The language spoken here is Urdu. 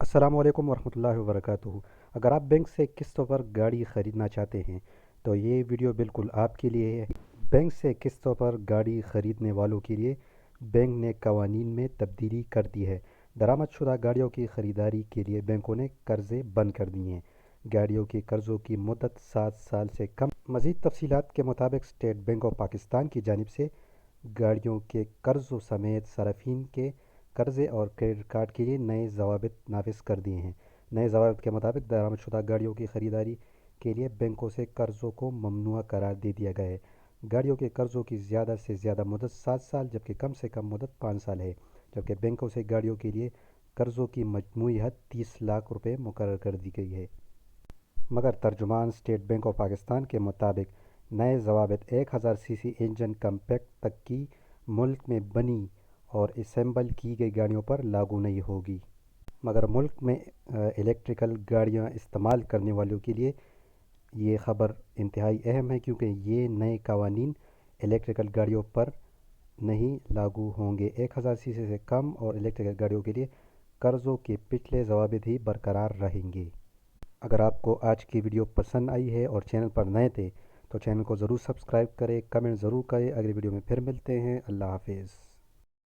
السلام علیکم ورحمۃ اللہ وبرکاتہ۔ اگر آپ بینک سے قسطوں پر گاڑی خریدنا چاہتے ہیں تو یہ ویڈیو بالکل آپ کے لیے ہے۔ بینک سے قسطوں پر گاڑی خریدنے والوں کے لیے بینک نے قوانین میں تبدیلی کر دی ہے۔ درآمد شدہ گاڑیوں کی خریداری کے لیے بینکوں نے قرضے بند کر دیے ہیں۔ گاڑیوں کے قرضوں کی مدت 7 سال سے کم۔ مزید تفصیلات کے مطابق اسٹیٹ بینک آف پاکستان کی جانب سے گاڑیوں کے قرضوں سمیت صارفین کے قرضے اور کریڈٹ کارڈ کے لیے نئے ضوابط نافذ کر دیے ہیں۔ نئے ضوابط کے مطابق درآمد شدہ گاڑیوں کی خریداری کے لیے بینکوں سے قرضوں کو ممنوع قرار دے دیا گیا ہے۔ گاڑیوں کے قرضوں کی زیادہ سے زیادہ مدت 7 سال جبکہ کم سے کم مدت 5 سال ہے، جبکہ بینکوں سے گاڑیوں کے لیے قرضوں کی مجموعی حد 30 لاکھ روپے مقرر کر دی گئی ہے۔ مگر ترجمان اسٹیٹ بینک آف پاکستان کے مطابق نئے ضوابط 1000 سی سی انجن کمپیکٹ تک کی ملک میں بنی اور اسمبل کی گئی گاڑیوں پر لاگو نہیں ہوگی۔ مگر ملک میں الیکٹریکل گاڑیاں استعمال کرنے والوں کے لیے یہ خبر انتہائی اہم ہے، کیونکہ یہ نئے قوانین الیکٹریکل گاڑیوں پر نہیں لاگو ہوں گے۔ 1000 سی سی سے کم اور الیکٹریکل گاڑیوں کے لیے قرضوں کے پچھلے ضوابط ہی برقرار رہیں گے۔ اگر آپ کو آج کی ویڈیو پسند آئی ہے اور چینل پر نئے تھے تو چینل کو ضرور سبسکرائب کریں، کمنٹ ضرور کریں۔ اگلی ویڈیو میں پھر ملتے ہیں۔ اللہ حافظ۔